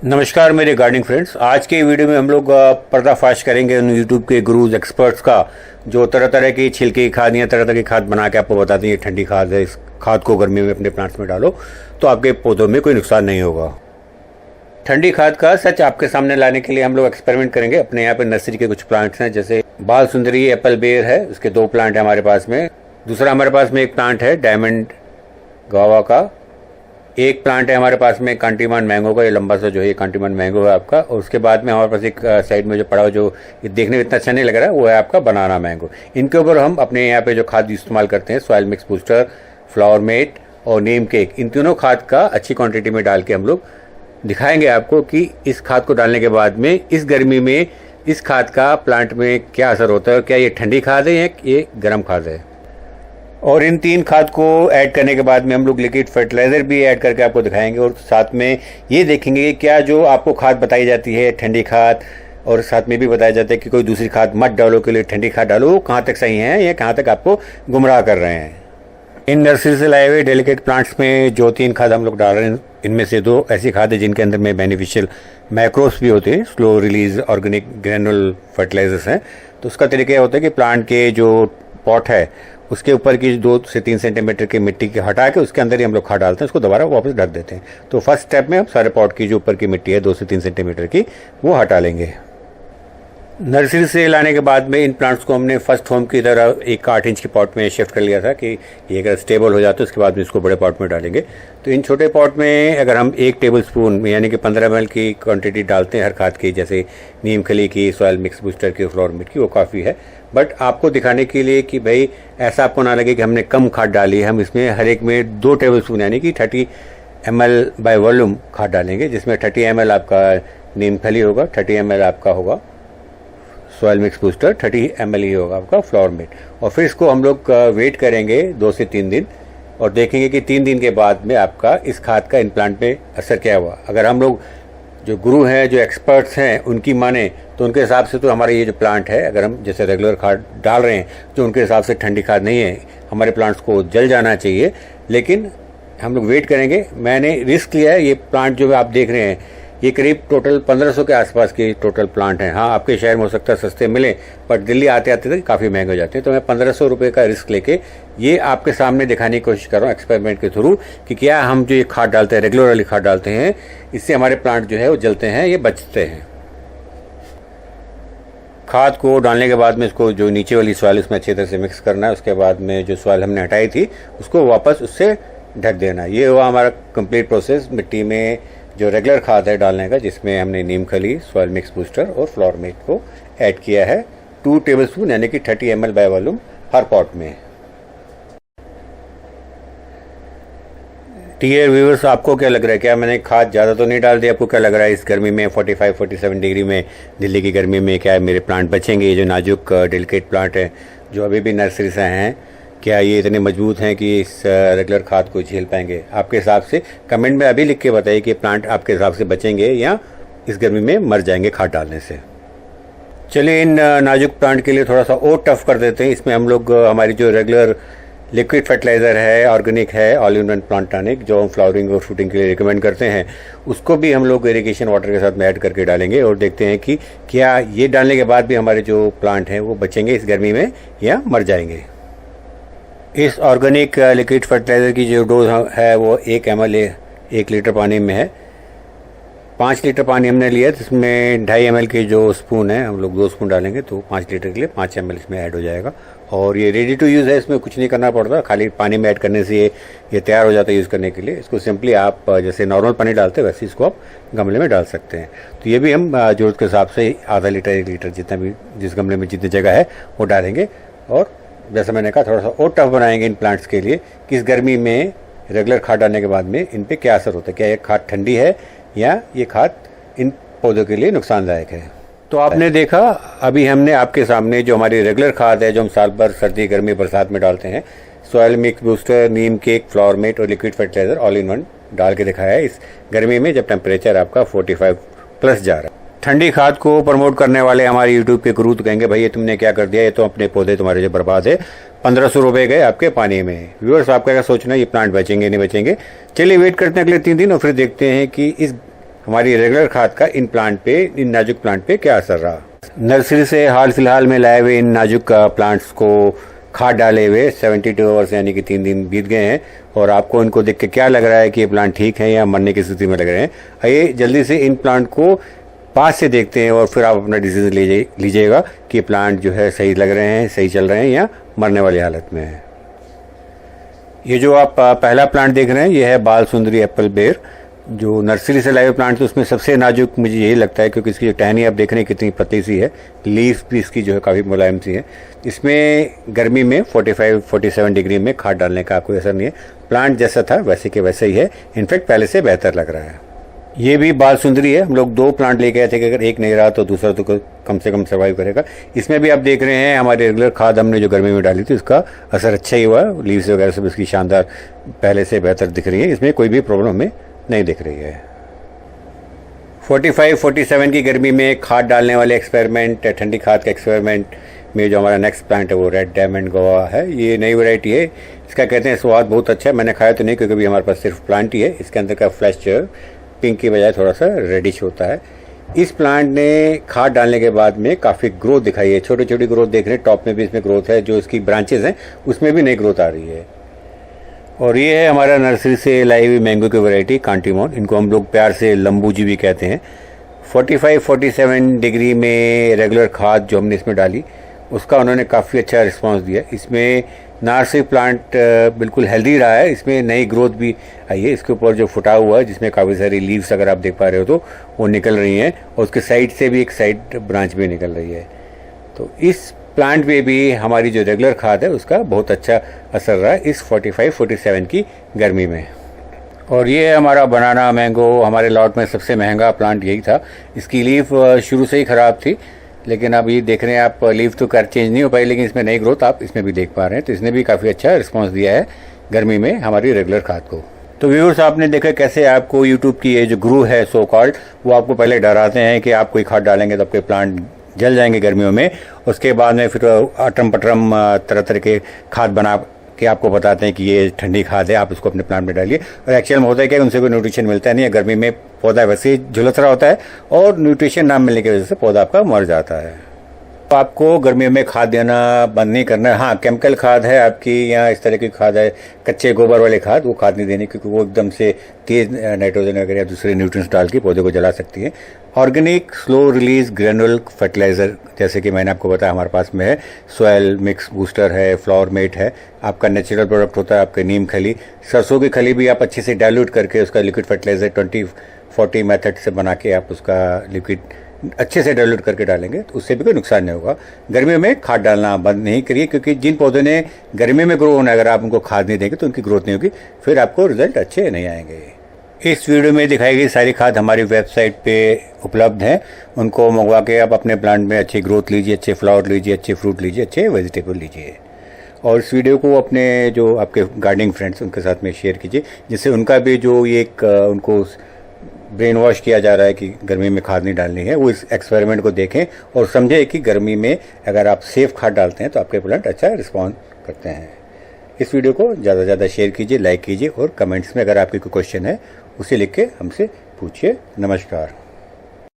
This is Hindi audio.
नमस्कार मेरे गार्डनिंग फ्रेंड्स। आज के वीडियो में हम लोग पर्दाफाश करेंगे उन यूट्यूब के गुरुज एक्सपर्ट्स का जो तरह तरह की छिलके की खाद या तरह तरह की खाद बना के आपको बताते हैं ठंडी खाद है, इस खाद को गर्मी में अपने प्लांट्स में डालो तो आपके पौधों में कोई नुकसान नहीं होगा। ठंडी खाद का सच आपके सामने लाने के लिए हम लोग एक्सपेरिमेंट करेंगे। अपने यहाँ पे नर्सरी के कुछ प्लांट्स हैं, जैसे बाल सुंदरी एप्पल बेर है, उसके 2 प्लांट है हमारे पास में। दूसरा हमारे पास में एक प्लांट है डायमंड गावा का। एक प्लांट है हमारे पास में कांटीमान मैंगो का, ये लंबा सा जो है ये कांटीमान मैंगो है आपका। और उसके बाद में हमारे पास एक साइड में जो पड़ा हुआ जो ये देखने में इतना अच्छा नहीं लग रहा है वो है आपका बनाना मैंगो। इनके ऊपर हम अपने यहाँ पे जो खाद इस्तेमाल करते हैं soil mix booster, flower mate और नीम केक, इन तीनों खाद का अच्छी क्वांटिटी में डाल के हम लोग दिखाएंगे आपको कि इस खाद को डालने के बाद में इस गर्मी में इस खाद का प्लांट में क्या असर होता है। क्या ये ठंडी खाद है या ये गर्म खाद है। और इन 3 खाद को ऐड करने के बाद में हम लोग लिक्विड फर्टिलाइज़र भी ऐड करके आपको दिखाएंगे और साथ में ये देखेंगे कि क्या जो आपको खाद बताई जाती है ठंडी खाद, और साथ में भी बताया जाता है कि कोई दूसरी खाद मत डालो, के लिए ठंडी खाद डालो, वो कहाँ तक सही है या कहाँ तक आपको गुमराह कर रहे हैं। इन नर्सरी से लाए हुए डेलिकेट प्लांट्स में जो 3 खाद हम लोग डाल रहे हैं, इनमें से 2 ऐसी खाद है जिनके अंदर में बेनिफिशियल मैक्रोस भी होते हैं, slow release organic granule fertilisers हैं। तो उसका तरीका यह होता है कि प्लांट के जो पॉट है उसके ऊपर की 2 से 3 सेंटीमीटर की मिट्टी की हटा के उसके अंदर ही हम लोग खाद डालते हैं, उसको दोबारा वापस ढक देते हैं। तो फर्स्ट स्टेप में हम सारे पॉट की जो ऊपर की मिट्टी है 2 से 3 सेंटीमीटर की वो हटा लेंगे। नर्सरी से लाने के बाद में इन प्लांट्स को हमने फर्स्ट होम की तरह एक 8 इंच की पॉट में शिफ्ट कर लिया था कि ये अगर स्टेबल हो जाता है उसके बाद में इसको बड़े पॉट में डालेंगे। तो इन छोटे पॉट में अगर हम 1 टेबल स्पून यानी कि 15 ml की क्वांटिटी डालते हैं हर खाद की, जैसे नीम खली की, सॉयल मिक्स बूस्टर की, फ्लोर मिट की, वो काफ़ी है। बट आपको दिखाने के लिए कि भाई ऐसा आपको ना लगे कि हमने कम खाद डाली है, हम इसमें हर एक में 2 टेबल स्पून यानी कि 30 ml बाय वॉल्यूम खाद डालेंगे, जिसमें 30 ml आपका नीम खली होगा, 30 ml आपका होगा सॉयल मिक्स बूस्टर, 30 ml ही होगा आपका फ्लावर मेट। और फिर इसको हम लोग वेट करेंगे 2 से 3 दिन और देखेंगे कि 3 दिन के बाद में आपका इस खाद का इन प्लांट में असर क्या हुआ। अगर हम लोग जो गुरु हैं, जो एक्सपर्ट्स हैं, उनकी माने तो उनके हिसाब से तो हमारा ये जो प्लांट है, अगर हम जैसे रेगुलर खाद डाल रहे हैं तो उनके हिसाब से ठंडी खाद नहीं है, हमारे प्लांट्स को जल जाना चाहिए। लेकिन हम लोग वेट करेंगे। मैंने रिस्क लिया है। ये प्लांट जो आप देख रहे हैं ये करीब टोटल 1500 के आसपास के टोटल प्लांट हैं। हाँ, आपके शहर में हो सकता है सस्ते मिले, पर दिल्ली आते आते तक काफ़ी महंगे हो जाते हैं। तो मैं 1500 रुपये का रिस्क लेके ये आपके सामने दिखाने की कोशिश कर रहा हूँ एक्सपेरिमेंट के थ्रू कि क्या हम जो ये खाद डालते हैं, रेगुलर वाली खाद डालते हैं, इससे हमारे प्लांट जो है वो जलते हैं, ये बचते हैं। खाद को डालने के बाद में इसको जो नीचे वाली सॉइल उसमें अच्छी तरह से मिक्स करना है। उसके बाद में जो सॉइल हमने हटाई थी उसको वापस उससे ढक देना। ये हुआ हमारा कंप्लीट प्रोसेस मिट्टी में जो रेगुलर खाद है डालने का, जिसमें हमने नीम खली, सॉइल मिक्स बूस्टर और फ्लोर मेट को ऐड किया है 2 टेबल स्पून यानी कि 30 ml by volume her pot में। डियर व्यूअर्स, आपको क्या लग रहा है, क्या मैंने खाद ज़्यादा तो नहीं डाल दी? आपको क्या लग रहा है इस गर्मी में 45-47 डिग्री में, दिल्ली की गर्मी में क्या मेरे प्लांट बचेंगे? ये जो नाजुक डेलिकेट प्लांट है जो अभी भी नर्सरी से हैं, क्या ये इतने मजबूत हैं कि इस रेगुलर खाद को झेल पाएंगे? आपके हिसाब से कमेंट में अभी लिख के बताइए कि प्लांट आपके हिसाब से बचेंगे या इस गर्मी में मर जाएंगे खाद डालने से। चलिए इन नाजुक प्लांट के लिए थोड़ा सा और टफ कर देते हैं। इसमें हम लोग हमारी जो रेगुलर लिक्विड फर्टिलाइज़र है, ऑर्गेनिक है, all in one plant tonic, जो हम फ्लावरिंग और फ्रूटिंग के लिए रिकमेंड करते हैं, उसको भी हम लोग इरिगेशन वाटर के साथ में ऐड करके डालेंगे और देखते हैं कि क्या ये डालने के बाद भी हमारे जो प्लांट हैं वो बचेंगे इस गर्मी में या मर जाएंगे। इस ऑर्गेनिक लिक्विड फर्टिलाइज़र की जो डोज है वो 1 ml 1 लीटर पानी में है। 5 लीटर पानी हमने लिया, जिसमें 2.5 ml के जो स्पून है हम लोग 2 स्पून डालेंगे तो 5 लीटर के लिए 5 ml इसमें ऐड हो जाएगा। और ये रेडी टू यूज़ है, इसमें कुछ नहीं करना पड़ता, खाली पानी में ऐड करने से ये तैयार हो जाता है यूज़ करने के लिए। इसको सिंपली आप जैसे नॉर्मल पानी डालते हैं वैसे इसको आप गमले में डाल सकते हैं। तो ये भी हम ज़रूरत के हिसाब से आधा लीटर 1 लीटर जितना भी जिस गमले में जितनी जगह है वो डालेंगे। और जैसा मैंने कहा थोड़ा सा और टफ बनाएंगे इन प्लांट्स के लिए कि इस गर्मी में रेगुलर खाद डालने के बाद में इन पे क्या असर होता है, क्या ये खाद ठंडी है या ये खाद इन पौधों के लिए नुकसानदायक है। तो आपने देखा, अभी हमने आपके सामने जो हमारी रेगुलर खाद है जो हम साल भर सर्दी गर्मी बरसात में डालते हैं, soil mix booster, neem cake, flower mate और liquid fertiliser all in one डाल के दिखाया है इस गर्मी में जब टेम्परेचर आपका 45+ जा रहा है। ठंडी खाद को प्रमोट करने वाले हमारे यूट्यूब के गुरु तो कहेंगे भाई ये तुमने क्या कर दिया, ये तो अपने पौधे तुम्हारे जो बर्बाद है, 1500 रुपये गए आपके पानी में। व्यूअर्स, आपका क्या सोचना है, ये प्लांट बचेंगे नहीं बचेंगे? चलिए वेट करते हैं अगले 3 दिन और फिर देखते हैं कि इस हमारी रेगुलर खाद का इन नाजुक प्लांट पे क्या असर रहा। नर्सरी से हाल फिलहाल में लाए हुए इन नाजुक प्लांट्स को खाद डाले हुए 72 आवर्स यानी कि 3 दिन बीत गए हैं और आपको इनको देख के क्या लग रहा है कि ये प्लांट ठीक है या मरने की स्थिति में लग रहे हैं। आइए जल्दी से इन प्लांट को पास से देखते हैं और फिर आप अपना डिसीजन लीजिएगा कि प्लांट जो है सही लग रहे हैं, सही चल रहे हैं या मरने वाली हालत में है। ये जो आप पहला प्लांट देख रहे हैं ये है बाल सुंदरी एप्पल बेर, जो नर्सरी से लाए हुए प्लांट तो उसमें सबसे नाजुक मुझे यही लगता है क्योंकि इसकी जो टहनी आप देख रहे हैं कितनी पतली सी है, लीफ भी इसकी जो है काफ़ी मुलायम सी है। इसमें गर्मी में 45-47 डिग्री में खाद डालने का कोई असर नहीं है, प्लांट जैसा था वैसे के वैसे ही है, इनफैक्ट पहले से बेहतर लग रहा है। ये भी बाल सुंदरी है, हम लोग 2 प्लांट ले गए थे कि अगर एक नहीं रहा तो दूसरा तो कम से कम सर्वाइव करेगा। इसमें भी आप देख रहे हैं हमारी रेगुलर खाद हमने जो गर्मी में डाली थी उसका असर अच्छा ही हुआ, लीव्स वगैरह सब इसकी शानदार पहले से बेहतर दिख रही है, इसमें कोई भी प्रॉब्लम हमें नहीं दिख रही है। 45-47 की गर्मी में खाद डालने वाले एक्सपेरिमेंट, ठंडी खाद का एक्सपेरिमेंट में जो हमारा नेक्स्ट प्लांट है वो रेड डायमंड गोवा है। ये नई वैरायटी है, इसका कहते हैं स्वाद बहुत अच्छा है, मैंने खाया तो नहीं क्योंकि अभी हमारे पास सिर्फ प्लांट ही है। इसके अंदर का फ्लैश पिंक की बजाय थोड़ा सा रेडिश होता है। इस प्लांट ने खाद डालने के बाद में काफ़ी ग्रोथ दिखाई है, छोटी छोटी ग्रोथ देख रहे हैं, टॉप में भी इसमें ग्रोथ है, जो इसकी ब्रांचेज हैं उसमें भी नई ग्रोथ आ रही है। और ये है हमारा नर्सरी से लाई हुई मैंगो की वैरायटी कांटीमोन, इनको हम लोग प्यार से लंबू जी भी कहते हैं। 45-47 डिग्री में रेगुलर खाद जो हमने इसमें डाली उसका उन्होंने काफ़ी अच्छा रिस्पांस दिया। इसमें ना सिर्फ प्लांट बिल्कुल हेल्दी रहा है, इसमें नई ग्रोथ भी आई है। इसके ऊपर जो फुटा हुआ है जिसमें काफ़ी सारी लीव्स अगर आप देख पा रहे हो तो वो निकल रही हैं और उसके साइड से भी एक साइड ब्रांच भी निकल रही है। तो इस प्लांट पे भी हमारी जो रेगुलर खाद है उसका बहुत अच्छा असर रहा है इस 45-47 की गर्मी में। और ये है हमारा बनाना मैंगो, हमारे लॉट में सबसे महंगा प्लांट यही था। इसकी लीफ शुरू से ही ख़राब थी, लेकिन अब ये देख रहे हैं आप, लीफ तो कर चेंज नहीं हो पाई लेकिन इसमें नई ग्रोथ आप इसमें भी देख पा रहे हैं। तो इसने भी काफ़ी अच्छा रिस्पांस दिया है गर्मी में हमारी रेगुलर खाद को। तो व्यूअर्स आपने देखा कैसे आपको यूट्यूब की ये जो गुरु है सो कॉल्ड, वो आपको पहले डराते हैं कि आप कोई खाद डालेंगे तो आपके प्लांट जल जाएंगे गर्मियों में, उसके बाद में फिर अटरम पटरम तरह तरह के खाद बना के आपको बताते हैं कि ये ठंडी खाद है, आप इसको अपने प्लांट में डालिए। और एक्चुअल में होता है कि उनसे कोई न्यूट्रिशन मिलता नहीं है, गर्मी में पौधा वैसे ही झुलस रहा होता है और न्यूट्रिशन ना मिलने की वजह से पौधा आपका मर जाता है। तो आपको गर्मियों में खाद देना बंद नहीं करना है। हाँ, केमिकल खाद है आपकी या इस तरह की खाद है, कच्चे गोबर वाले खाद, वो खाद नहीं देनी क्योंकि वो एकदम से तेज नाइट्रोजन वगैरह या दूसरे न्यूट्रिएंट्स डाल के पौधे को जला सकती है। Organic slow release granular fertiliser जैसे कि मैंने आपको बताया हमारे पास में है, सॉयल मिक्स बूस्टर है, फ्लावर मेट है, आपका नेचुरल प्रोडक्ट होता है आपके नीम खली, सरसों की खली भी आप अच्छे से डाइल्यूट करके उसका लिक्विड फर्टिलाइजर 20-40 मेथड से बना के आप उसका लिक्विड अच्छे से डाइल्यूट करके डालेंगे तो उससे भी कोई नुकसान नहीं होगा। गर्मियों में खाद डालना बंद नहीं करिए क्योंकि जिन पौधों ने गर्मी में ग्रो होना है अगर आप उनको खाद नहीं देंगे तो उनकी ग्रोथ नहीं होगी, फिर आपको रिजल्ट अच्छे नहीं आएंगे। इस वीडियो में दिखाई गई सारी खाद हमारी वेबसाइट पे उपलब्ध हैं, उनको मंगवा के आप अपने प्लांट में अच्छी ग्रोथ लीजिए, अच्छे फ्लावर लीजिए, अच्छे फ्रूट लीजिए, अच्छे वेजिटेबल लीजिए। और इस वीडियो को अपने जो आपके गार्डनिंग फ्रेंड्स उनके साथ में शेयर कीजिए जिससे उनका भी जो ये एक उनको ब्रेन वॉश किया जा रहा है कि गर्मी में खाद नहीं डालनी है, वो इस एक्सपेरिमेंट को देखें और समझें कि गर्मी में अगर आप सेफ खाद डालते हैं तो आपके प्लांट अच्छा रिस्पॉन्ड करते हैं। इस वीडियो को ज़्यादा से ज़्यादा शेयर कीजिए, लाइक कीजिए और कमेंट्स में अगर आपकी कोई क्वेश्चन है उसे लिख के हमसे पूछिए। नमस्कार।